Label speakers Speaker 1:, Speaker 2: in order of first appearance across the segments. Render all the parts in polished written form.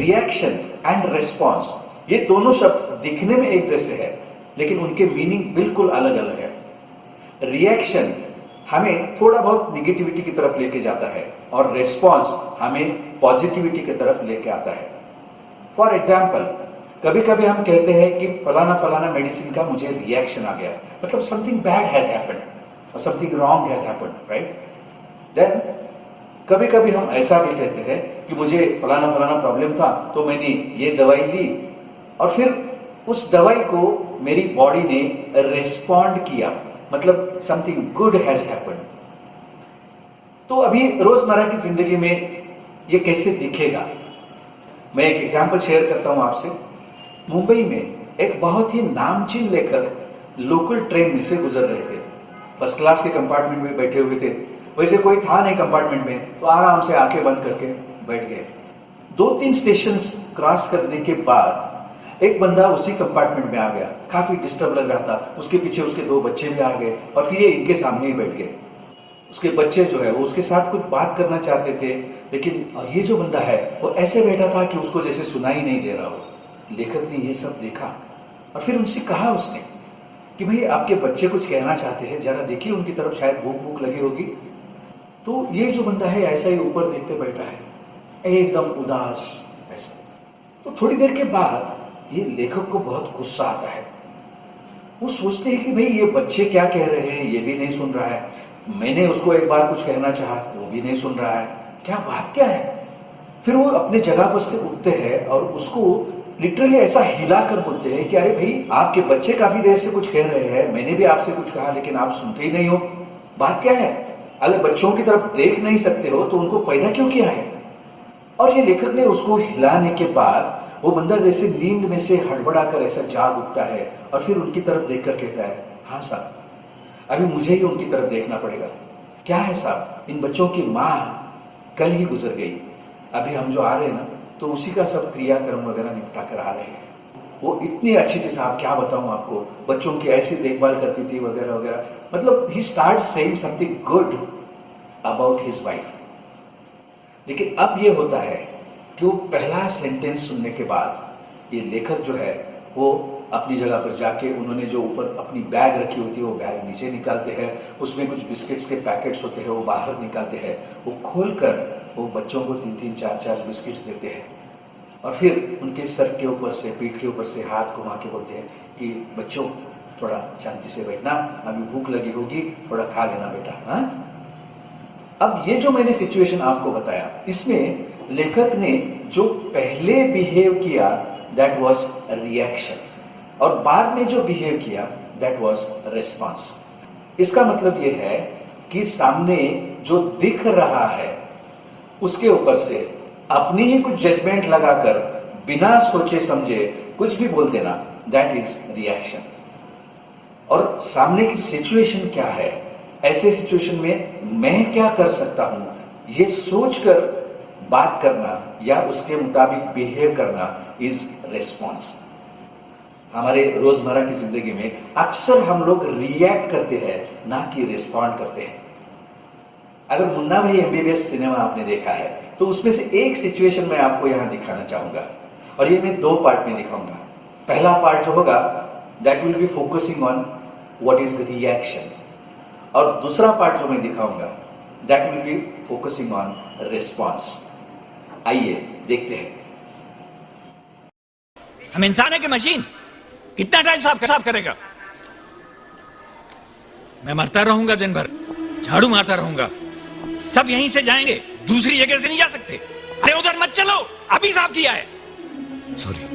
Speaker 1: Reaction and response, ये दोनों शब्द दिखने में एक जैसे हैं, लेकिन उनके मीनिंग बिल्कुल अलग अलग है। रिएक्शन हमें थोड़ा बहुत निगेटिविटी की तरफ लेके जाता है और रेस्पॉन्स हमें पॉजिटिविटी की तरफ लेके आता है। फॉर एग्जाम्पल, कभी कभी हम कहते हैं कि फलाना फलाना मेडिसिन का मुझे रिएक्शन आ गया, मतलब समथिंग बैड हैज हैपेंड और something wrong has happened, right? Then कभी कभी हम ऐसा भी कहते हैं कि मुझे फलाना फलाना प्रॉब्लम था तो मैंने ये दवाई ली और फिर उस दवाई को मेरी बॉडी ने रिस्पॉन्ड किया, मतलब समथिंग गुड हैज हैपेंड। तो अभी रोजमर्रा की जिंदगी में ये कैसे दिखेगा, मैं एक एग्जाम्पल शेयर करता हूं आपसे। मुंबई में एक बहुत ही नामचीन लेखक लोकल ट्रेन में से गुजर रहे थे। फर्स्ट क्लास के कंपार्टमेंट में बैठे हुए थे, वैसे कोई था नहीं कंपार्टमेंट में, तो आराम से आंखें बंद करके बैठ गए। 2-3 स्टेशन क्रॉस करने के बाद एक बंदा उसी कंपार्टमेंट में आ गया, काफी डिस्टर्ब लग रहा था। उसके पीछे उसके 2 बच्चे भी आ गए और फिर ये इनके सामने ही बैठ गए। उसके बच्चे जो है वो उसके साथ कुछ बात करना चाहते थे, लेकिन और ये जो बंदा है वो ऐसे बैठा था कि उसको जैसे सुनाई नहीं दे रहा हो। लेखक ने ये सब देखा और फिर उनसे कहा उसने कि भाई आपके बच्चे कुछ कहना चाहते हैं, जरा देखिए उनकी तरफ, शायद भूख भूख लगी होगी। तो ये जो बंदा है ऐसा ही ऊपर देखते बैठा है, एकदम उदास ऐसा। तो थोड़ी देर के बाद ये लेखक को बहुत गुस्सा आता है। वो सोचते हैं कि भाई ये बच्चे क्या कह रहे हैं, ये भी नहीं सुन रहा है, मैंने उसको एक बार कुछ कहना चाहा, वो भी नहीं सुन रहा है, क्या बात क्या है। फिर वो अपने जगह पर से उठते हैं और उसको लिटरली ऐसा हिलाकर बोलते हैं कि अरे भाई आपके बच्चे काफी देर से कुछ कह रहे हैं, मैंने भी आपसे कुछ कहा लेकिन आप सुनते ही नहीं हो, बात क्या है? अगर बच्चों की तरफ देख नहीं सकते हो तो उनको पैदा क्यों किया है? और ये लेखक ने उसको हिलाने के बाद वो बंदा जैसे नींद में से हड़बड़ाकर ऐसा जाग उठता है और फिर उनकी तरफ देखकर कहता है, हाँ साहब, अभी मुझे ही उनकी तरफ देखना पड़ेगा। क्या है साहब, इन बच्चों की माँ कल ही गुजर गई, अभी हम जो आ रहे हैं ना तो उसी का सब क्रियाक्रम वगैरह निपटा कर आ रहे हैं। वो इतनी अच्छी थी साहब, क्या बताऊं आपको, बच्चों की ऐसी देखभाल करती थी वगैरह वगैरह। मतलब ही start saying something good about his wife. लेकिन अब ये होता है कि वो पहला सेंटेंस सुनने के बाद ये लेखक जो है वो अपनी जगह पर जाके, उन्होंने जो ऊपर अपनी बैग रखी होती है वो बैग नीचे निकालते हैं, उसमें कुछ बिस्किट्स के पैकेट्स होते हैं वो बाहर निकालते हैं, वो खोलकर वो बच्चों को 3-3, 4-4 बिस्किट्स देते हैं और फिर उनके सर के ऊपर से, पीठ के ऊपर से हाथ घुमा के बोलते हैं कि बच्चों थोड़ा शांति से बैठना, अभी भूख लगी होगी, थोड़ा खा लेना बेटा। हाँ, अब ये जो मैंने सिचुएशन आपको बताया, इसमें लेखक ने जो पहले बिहेव किया दैट वाज रिएक्शन और बाद में जो बिहेव किया दैट वाज रिस्पॉन्स। इसका मतलब ये है कि सामने जो दिख रहा है उसके ऊपर से अपनी ही कुछ जजमेंट लगाकर बिना सोचे समझे कुछ भी बोल देना, दैट इज रिएक्शन। और सामने की सिचुएशन क्या है, ऐसे सिचुएशन में मैं क्या कर सकता हूं, ये सोचकर बात करना या उसके मुताबिक बिहेव करना इज रिस्पॉन्स। हमारे रोजमर्रा की जिंदगी में अक्सर हम लोग रिएक्ट करते हैं, ना कि रिस्पॉन्ड करते हैं। अगर मुन्ना भाई एमबीबीएस सिनेमा आपने देखा है तो उसमें से एक सिचुएशन मैं आपको यहां दिखाना चाहूंगा और ये मैं 2 पार्ट में दिखाऊंगा। पहला पार्ट जो होगा that will be focusing on what is reaction और दूसरा पार्ट जो मैं दिखाऊंगा that will be focusing on response. आइए देखते हैं।
Speaker 2: हम इंसान है कि मशीन? कितना टाइम साफ करेगा? मैं मरता रहूंगा, दिन भर झाड़ू मारता रहूंगा, सब यहीं से जाएंगे, दूसरी जगह से नहीं जा सकते। अरे उधर मत चलो, अभी साफ किया है।
Speaker 3: सॉरी।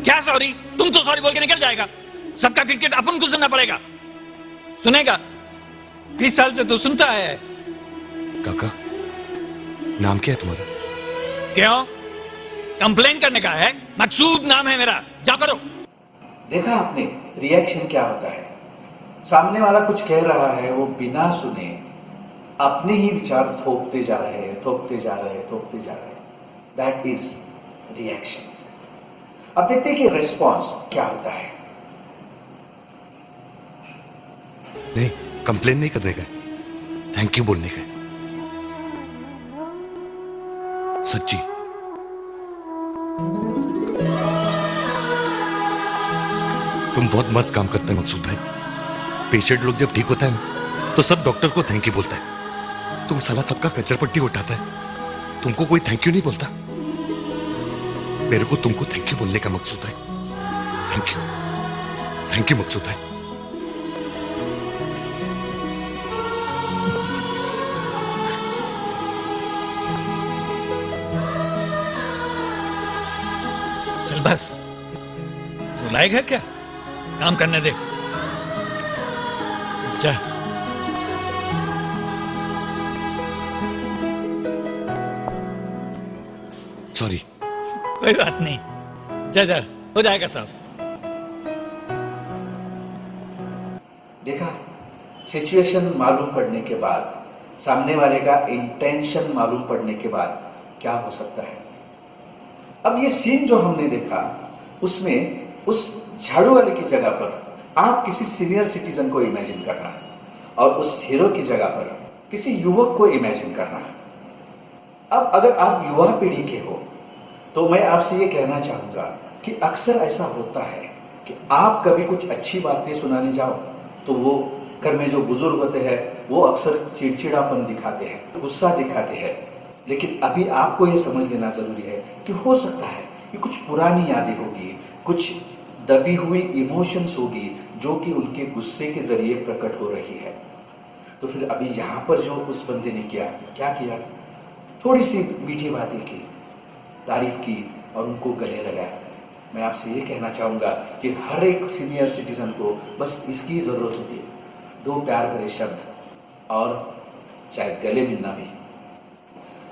Speaker 2: क्या सॉरी? तुम तो सॉरी बोल के निकल जाएगा, सबका क्रिकेट अपन को सुनना पड़ेगा। सुनेगा? 30 साल से तो सुनता है।
Speaker 3: काका, नाम क्या है तुम्हारा?
Speaker 2: क्यों? कंप्लेन करने का है? मकसूद नाम है मेरा, जा करो।
Speaker 1: देखा आपने रिएक्शन क्या होता है? सामने वाला कुछ कह रहा है, वो बिना सुने अपने ही विचार थोपते जा रहे हैं, थोपते जा रहे हैं, थोपते जा रहे हैं। That is reaction. अब देखते हैं कि रिस्पॉन्स क्या होता है।
Speaker 3: नहीं, कंप्लेन नहीं करने का, थैंक यू बोलने का। सच्ची तुम बहुत मस्त काम करते हैं मकसूद भाई। पेशेंट लोग जब ठीक होता है ना तो सब डॉक्टर को थैंक यू बोलता है। तुम साला सबका कचरा पट्टी उठाता है, तुमको कोई थैंक यू नहीं बोलता। मेरे को तुमको थैंक यू बोलने का मकसूद है। थैंक यू मकसूद भाई।
Speaker 2: चल बस, वो लायक है क्या? काम करने दे। जा।
Speaker 3: सॉरी।
Speaker 2: कोई बात नहीं, जा जा, हो जाएगा साहब।
Speaker 1: देखा, सिचुएशन मालूम पड़ने के बाद, सामने वाले का इंटेंशन मालूम पड़ने के बाद क्या हो सकता है। अब ये सीन जो हमने देखा, उसमें उस झाड़ू वाले की जगह पर आप किसी सीनियर सिटीजन को इमेजिन करना और उस हीरो की जगह पर किसी युवक को इमेजिन करना। अब अगर आप युवा पीढ़ी के हो तो मैं आपसे ये कहना चाहूंगा कि अक्सर ऐसा होता है कि आप कभी कुछ अच्छी बातें सुनाने जाओ तो वो घर में जो बुजुर्ग होते हैं वो अक्सर चिड़चिड़ापन दिखाते हैं, गुस्सा दिखाते हैं। लेकिन अभी आपको ये समझ लेना जरूरी है कि हो सकता है कि कुछ पुरानी यादें होगी, कुछ दबी हुई इमोशंस होगी जो कि उनके गुस्से के जरिए प्रकट हो रही है। तो फिर अभी यहाँ पर जो उस बंदे ने किया, क्या किया, थोड़ी सी मीठी बातें की, तारीफ की और उनको गले लगाया। मैं आपसे ये कहना चाहूँगा कि हर एक सीनियर सिटीजन को बस इसकी ज़रूरत होती है, दो प्यार भरे शब्द और शायद गले मिलना भी।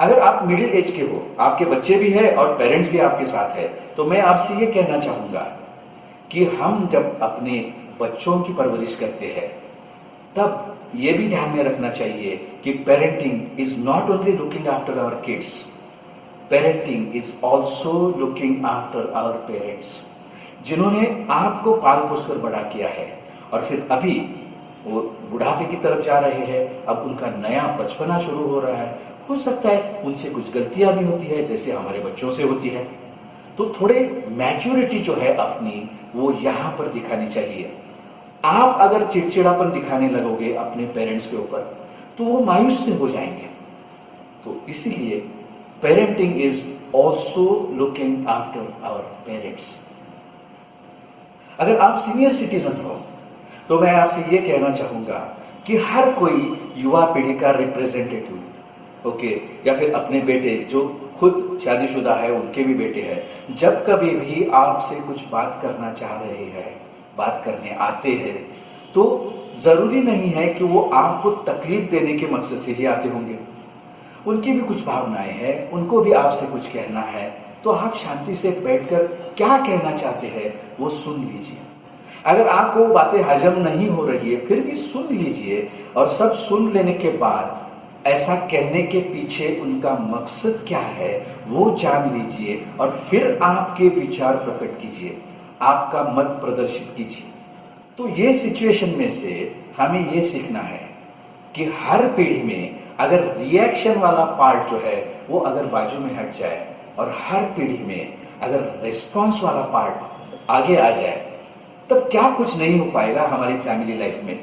Speaker 1: अगर आप मिडिल एज के हो, आपके बच्चे भी हैं और पेरेंट्स भी आपके साथ है, तो मैं आपसे ये कहना चाहूँगा कि हम जब अपने बच्चों की परवरिश करते हैं तब ये भी ध्यान में रखना चाहिए कि parenting is not only looking after our kids, parenting is also looking after our parents, जिन्होंने आपको पाल पोस कर बड़ा किया है और फिर अभी वो बुढ़ापे की तरफ जा रहे हैं। अब उनका नया बचपना शुरू हो रहा है। हो सकता है उनसे कुछ गलतियां भी होती है जैसे हमारे बच्चों से होती है। तो थोड़े मैच्योरिटी जो है अपनी वो यहाँ पर दिखानी चाहिए। आप अगर चिड़चिड़ापन दिखाने लगोगे अपने पेरेंट्स के ऊपर तो वो मायूस से हो जाएंगे। तो इसीलिए parenting is also looking after our parents. अगर आप सीनियर सिटीजन हो तो मैं आपसे ये कहना चाहूंगा कि हर कोई युवा पीढ़ी का रिप्रेजेंटेटिव, ओके, या फिर अपने बेटे जो खुद शादीशुदा है उनके भी बेटे हैं, जब कभी भी आपसे कुछ बात करना चाह रहे हैं, बात करने आते हैं, तो जरूरी नहीं है कि वो आपको तकलीफ देने के मकसद से ही आते होंगे। उनकी भी कुछ भावनाएं हैं, उनको भी आपसे कुछ कहना है, तो आप शांति से बैठकर क्या कहना चाहते हैं वो सुन लीजिए। अगर आपको वो बातें हजम नहीं हो रही है फिर भी सुन लीजिए और सब सुन लेने के बाद ऐसा कहने के पीछे उनका मकसद क्या है वो जान लीजिए और फिर आपके विचार प्रकट कीजिए, आपका मत प्रदर्शित कीजिए। तो ये सिचुएशन में से हमें ये सीखना है कि हर पीढ़ी में अगर रिएक्शन वाला पार्ट जो है वो अगर बाजू में हट जाए और हर पीढ़ी में अगर रिस्पॉन्स वाला पार्ट आगे आ जाए तब क्या कुछ नहीं हो पाएगा हमारी फैमिली लाइफ में।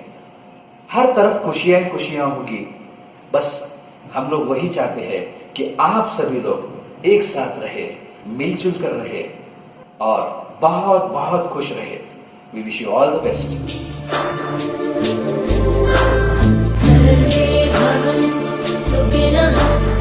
Speaker 1: हर तरफ खुशियां खुशियां होगी। बस हम लोग वही चाहते हैं कि आप सभी लोग एक साथ रहे, मिलजुल कर रहे और बहुत बहुत खुश रहे। We wish you all the best.
Speaker 4: सर्वे भवन्तु सुखिनः।